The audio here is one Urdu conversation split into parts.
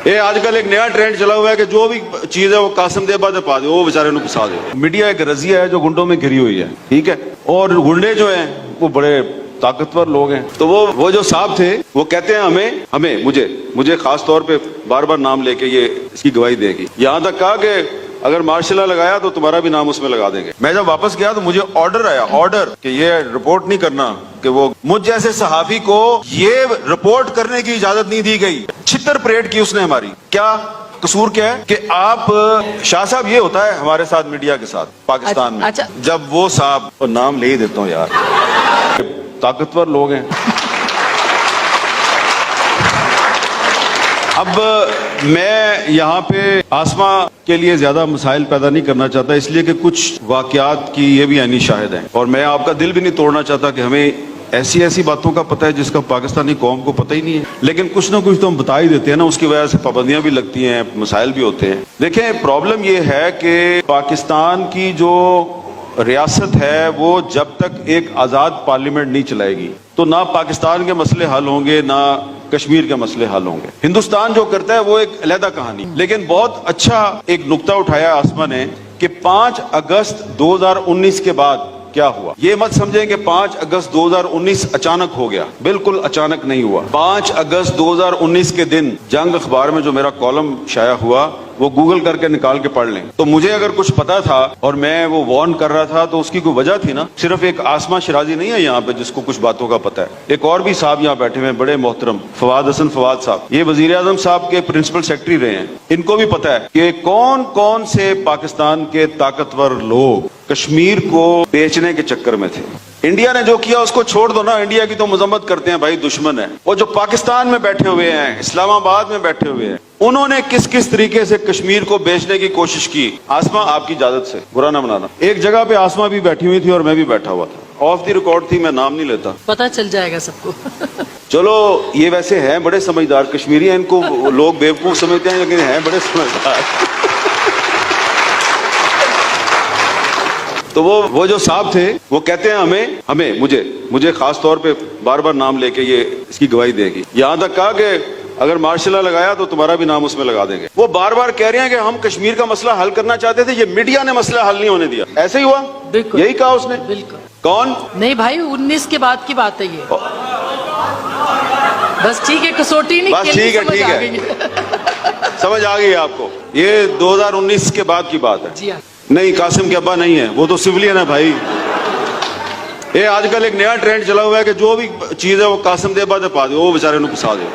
یہ آج کل ایک نیا ٹرینڈ چلا ہوا ہے کہ جو بھی چیز ہے وہ قاسم دے بعد پا دے، وہ بیچارے نو پسا دے۔ میڈیا ایک رضیہ ہے جو گنڈوں میں گھری ہوئی ہے، ٹھیک ہے، اور گنڈے جو ہیں وہ بڑے طاقتور لوگ ہیں۔ تو وہ جو صاحب تھے وہ کہتے ہیں ہمیں مجھے خاص طور پہ بار بار نام لے کے یہ اس کی گواہی دے گی، یہاں تک کہا کہ اگر مارشل لا لگایا تو تمہارا بھی نام اس میں لگا دیں گے۔ میں جب واپس گیا تو مجھے آرڈر آیا کہ یہ رپورٹ نہیں کرنا، کہ وہ مجھ جیسے صحافی کو یہ رپورٹ کرنے کی اجازت نہیں دی گئی۔ چھتر پریڈ کی اس نے ہماری، کیا قصور کیا ہے کہ آپ شاہ صاحب، یہ ہوتا ہے ہمارے ساتھ میڈیا کے ساتھ پاکستان میں، جب وہ صاحب، نام لے ہی دیتا ہوں یار، طاقتور لوگ ہیں۔ اب میں یہاں پہ آسما کے لیے زیادہ مسائل پیدا نہیں کرنا چاہتا، اس لیے کہ کچھ واقعات کی یہ بھی عینی شاہد ہیں، اور میں آپ کا دل بھی نہیں توڑنا چاہتا کہ ہمیں ایسی باتوں کا پتہ ہے جس کا پاکستانی قوم کو پتہ ہی نہیں ہے، لیکن کچھ نہ کچھ تو ہم بتا ہی دیتے ہیں نا، اس کی وجہ سے پابندیاں بھی لگتی ہیں، مسائل بھی ہوتے ہیں۔ دیکھیں، پرابلم یہ ہے کہ پاکستان کی جو ریاست ہے وہ جب تک ایک آزاد پارلیمنٹ نہیں چلائے گی تو نہ پاکستان کے مسئلے حل ہوں گے، نہ کشمیر کے مسئلے حل ہوں گے۔ ہندوستان جو کرتا ہے وہ ایک علیحدہ کہانی، لیکن بہت اچھا ایک نقطہ اٹھایا آسما نے کہ 5 اگست 2019 کے بعد کیا ہوا۔ یہ مت سمجھیں کہ 5 اگست 2019 اچانک ہو گیا، بالکل اچانک نہیں ہوا۔ 5 اگست 2019 کے دن جنگ اخبار میں جو میرا کالم شائع ہوا وہ گوگل کر کے نکال کے پڑھ لیں، تو مجھے اگر کچھ پتا تھا اور میں وہ وارن کر رہا تھا تو اس کی کوئی وجہ تھی نا۔ صرف ایک آسما شرازی نہیں ہے یہاں پہ جس کو کچھ باتوں کا پتا ہے، ایک اور بھی صاحب یہاں بیٹھے ہوئے ہیں بڑے محترم، فواد حسن فواد صاحب، یہ وزیر اعظم صاحب کے پرنسپل سیکرٹری رہے ہیں، ان کو بھی پتا ہے کہ کون سے پاکستان کے طاقتور لوگ کشمیر کو بیچنے کے چکر میں تھے۔ انڈیا نے جو کیا اس کو چھوڑ دو نا، انڈیا کی تو مذمت کرتے ہیں، بھائی دشمن ہے۔ وہ جو پاکستان میں بیٹھے ہوئے ہیں، اسلام آباد میں بیٹھے ہوئے ہیں، انہوں نے کس طریقے سے کشمیر کو بیچنے کی کوشش کی۔ آسما، آپ کی اجازت سے برا نہ منانا، ایک جگہ پہ آسما بھی بیٹھی ہوئی تھی اور میں بھی بیٹھا ہوا تھا، آف دی ریکارڈ تھی، میں نام نہیں لیتا، پتہ چل جائے گا سب کو۔ چلو، یہ ویسے ہیں بڑے سمجھدار کشمیری ہیں، ان کو لوگ بیوقوف سمجھتے ہیں لیکن ہیں بڑے سمجھدار۔ تو وہ جو صاحب تھے وہ کہتے ہیں مجھے خاص طور پہ بار بار نام لے کے یہ اس کی گواہی دے گی، یہاں تک کہا کہ اگر مارشل لا لگایا تو تمہارا بھی نام اس میں لگا دیں گے۔ وہ بار بار کہہ رہے ہیں کہ ہم کشمیر کا مسئلہ حل کرنا چاہتے تھے، یہ میڈیا نے مسئلہ حل نہیں ہونے دیا۔ ایسے ہی ہوا، بالکل یہی کہا اس نے۔ بالکل کون؟ نہیں بھائی، 19 کے بعد کی بات ہے یہ، بس ٹھیک ہے، کسوٹی نہیں، بس ٹھیک ہے، سمجھ آ گئی آپ کو، یہ 2019 کے بعد کی بات ہے۔ جی ہاں، نہیں، قاسم کے ابا نہیں ہے، وہ تو سویلین ہے بھائی۔ یہ آج کل ایک نیا ٹرینڈ چلا ہوا ہے کہ جو بھی چیز ہے وہ قاسم دے بعد پا دے، وہ بیچارے نو پسا دے۔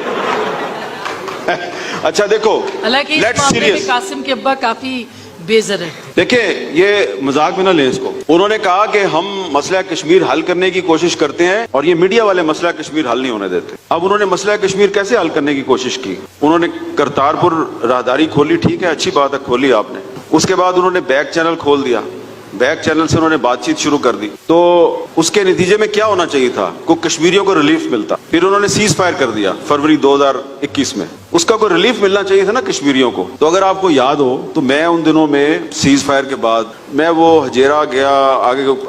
اچھا دیکھو، حالانکہ اس معاملے میں قاسم کے ابا کافی بیزر ہے۔ دیکھیں، یہ مذاق میں نہ لیں اس کو۔ انہوں نے کہا کہ ہم مسئلہ کشمیر حل کرنے کی کوشش کرتے ہیں اور یہ میڈیا والے مسئلہ کشمیر حل نہیں ہونے دیتے۔ اب انہوں نے مسئلہ کشمیر کیسے حل کرنے کی کوشش کی؟ انہوں نے کرتارپور راہداری کھولی، ٹھیک ہے، اچھی بات ہے، کھولی آپ نے۔ اس کے بعد انہوں نے بیک چینل کھول دیا، بیک چینل سے انہوں نے بات چیت شروع کر دی، تو اس کے نتیجے میں کیا ہونا چاہیے تھا؟ کوئی کشمیریوں کو ریلیف ملتا۔ پھر انہوں نے سیز فائر کر دیا فروری 2021 میں، اس کا کوئی ریلیف ملنا چاہیے تھا نا کشمیریوں کو۔ تو اگر آپ کو یاد ہو تو میں ان دنوں میں سیز فائر کے بعد میں وہ ہجیرا گیا،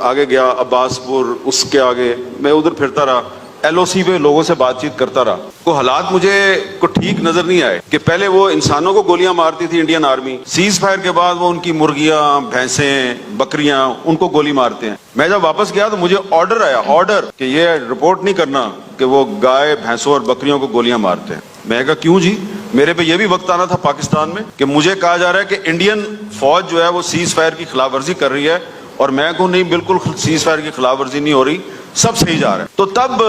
آگے گیا عباس پور، اس کے آگے میں ادھر پھرتا رہا، LOC پہ لوگوں سے بات چیت کرتا رہا۔ کو حالات مجھے کو ٹھیک نظر نہیں آئے کہ پہلے وہ انسانوں کو گولیاں مارتی تھی انڈین آرمی، سیز فائر کے بعد وہ ان کی مرغیاں، بھینسیں، بکریاں، ان کو گولی مارتے ہیں۔ میں جب واپس گیا تو مجھے آرڈر آیا کہ یہ رپورٹ نہیں کرنا کہ وہ گائے، بھینسوں اور بکریوں کو گولیاں مارتے ہیں۔ میں کہا کیوں جی؟ میرے پہ یہ بھی وقت آنا تھا پاکستان میں کہ مجھے کہا جا رہا ہے کہ انڈین فوج جو ہے وہ سیز فائر کی خلاف ورزی کر رہی ہے، اور میں کہوں نہیں، بالکل سیز فائر کی خلاف ورزی نہیں ہو رہی، سب صحیح جا رہا ہے۔ تو تب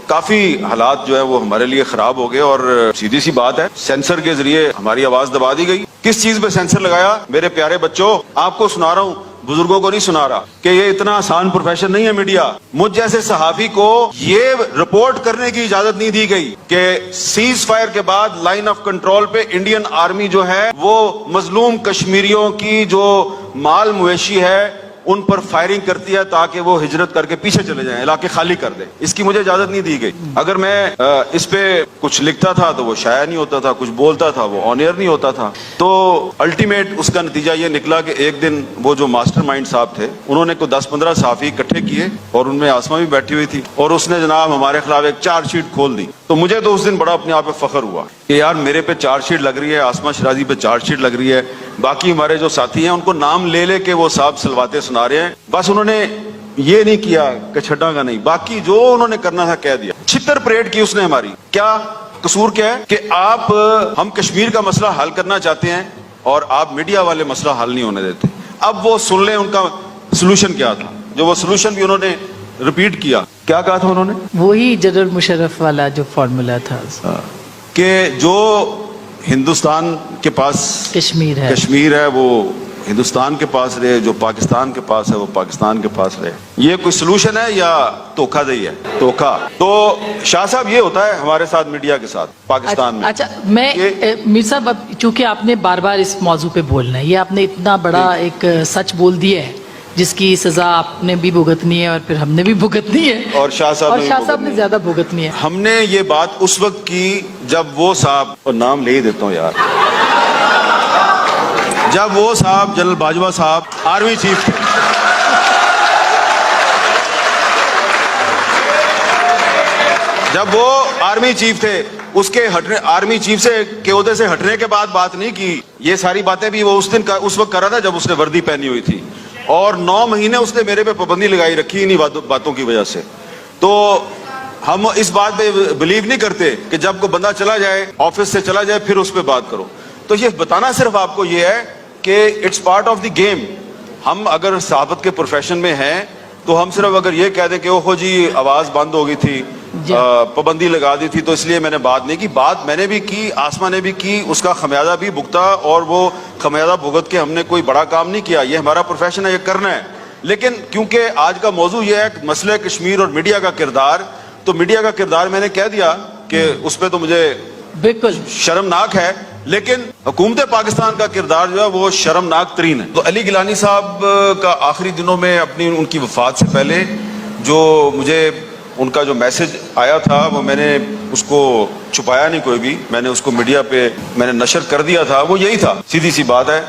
کافی حالات جو ہے وہ ہمارے لیے خراب ہو گئے، اور سیدھی سی بات ہے، سینسر کے ذریعے ہماری آواز دبا دی گئی۔ کس چیز پہ سینسر لگایا؟ میرے پیارے بچوں، آپ کو سنا رہا ہوں، بزرگوں کو نہیں سنا رہا، کہ یہ اتنا آسان پروفیشن نہیں ہے میڈیا۔ مجھ جیسے صحافی کو یہ رپورٹ کرنے کی اجازت نہیں دی گئی کہ سیز فائر کے بعد لائن آف کنٹرول پہ انڈین آرمی جو ہے وہ مظلوم کشمیریوں کی جو مال مویشی ہے ان پر فائرنگ کرتی ہے تاکہ وہ ہجرت کر کے پیچھے چلے جائیں, علاقے خالی کر دیں. اس کی مجھے اجازت نہیں دی گئی. اگر میں اس پہ کچھ لکھتا تھا تو وہ شائع نہیں ہوتا تھا, کچھ بولتا تھا وہ آن ایئر نہیں ہوتا تھا. تو الٹیمیٹ اس کا نتیجہ یہ نکلا کہ ایک دن وہ جو ماسٹر مائنڈ صاحب تھے انہوں نے کوئی 10-15 صحافی اکٹھے کیے, اور ان میں آسما بھی بیٹھی ہوئی تھی, اور اس نے جناب ہمارے خلاف ایک چارج شیٹ کھول دی. تو مجھے تو اس دن بڑا اپنے آپ پہ فخر ہوا کہ یار میرے پہ چارج شیٹ لگ رہی ہے, آسما شرازی پہ چارج شیٹ لگ رہی ہے, باقی ہمارے جو ساتھی ہیں ان کو نام لے لے کے وہ صاحب سلواتے سنا رہے ہیں. بس انہوں نے یہ نہیں کیا کہ چھٹا کا نہیں, باقی جو انہوں نے کرنا تھا کہہ دیا. چھتر پریڈ کی اس نے ہماری. کیا قصور کیا ہے کہ آپ ہم کشمیر کا مسئلہ حل کرنا چاہتے ہیں اور آپ میڈیا والے مسئلہ حل نہیں ہونے دیتے. اب وہ سن لیں ان کا سلوشن کیا تھا, جو وہ سلوشن بھی انہوں نے ریپیٹ کیا. کیا کہا تھا انہوں نے؟ وہی جنرل مشرف والا جو فارمولا تھا کہ جو ہندوستان کے پاس کشمیر ہے وہ ہندوستان کے پاس رہے, جو پاکستان کے پاس ہے وہ پاکستان کے پاس رہے. یہ کوئی سلوشن ہے یا دھوکہ دہی ہے؟ دھوکہ. تو شاہ صاحب یہ ہوتا ہے ہمارے ساتھ میڈیا کے ساتھ پاکستان میں. اچھا میں میر صاحب, اب چونکہ آپ نے بار بار اس موضوع پہ بولنا ہے, یہ آپ نے اتنا بڑا ایک سچ بول دیا ہے جس کی سزا آپ نے بھی بھگتنی ہے اور پھر ہم نے بھی بھگتنی ہے, اور شاہ صاحب نے زیادہ بھگتنی ہے. ہم نے یہ بات اس وقت کی جب وہ صاحب, اور نام لے ہی دیتا ہوں یار, جب وہ صاحب جنرل باجوہ صاحب آرمی چیف تھے. جب وہ آرمی چیف تھے, اس کے ہٹنے, آرمی چیف سے کے عہدے سے ہٹنے کے بعد بات نہیں کی. یہ ساری باتیں بھی وہ اس وقت کر رہا تھا جب اس نے وردی پہنی ہوئی تھی, اور 9 مہینے اس نے میرے پہ پابندی لگائی رکھی انہی باتوں کی وجہ سے. تو ہم اس بات پہ بلیو نہیں کرتے کہ جب کوئی بندہ چلا جائے, آفس سے چلا جائے, پھر اس پہ بات کرو. تو یہ بتانا صرف آپ کو یہ ہے کہ it's part of the game. ہم اگر صحافت کے پروفیشن میں ہیں تو ہم صرف اگر یہ کہہ دیں کہ اوہو جی آواز بند ہو گئی تھی, پابندی لگا دی تھی تو اس لیے میں نے بات نہیں کی. بات میں نے بھی کی, آسما نے بھی کی, اس کا خمیازہ بھی بھگتا, اور وہ خمیازہ بھگت کے ہم نے کوئی بڑا کام نہیں کیا. یہ ہمارا پروفیشن ہے, یہ کرنا ہے. لیکن کیونکہ آج کا موضوع یہ ہے مسئلہ کشمیر اور میڈیا کا کردار, تو میڈیا کا کردار میں نے کہہ دیا کہ اس پہ تو مجھے بالکل شرمناک ہے, لیکن حکومت پاکستان کا کردار جو ہے وہ شرمناک ترین ہے. تو علی گیلانی صاحب کا آخری دنوں میں ان کی وفات سے پہلے جو مجھے ان کا جو میسج آیا تھا وہ میں نے اس کو چھپایا نہیں کوئی بھی, میں نے اس کو میڈیا پہ میں نے نشر کر دیا تھا. وہ یہی تھا, سیدھی سی بات ہے.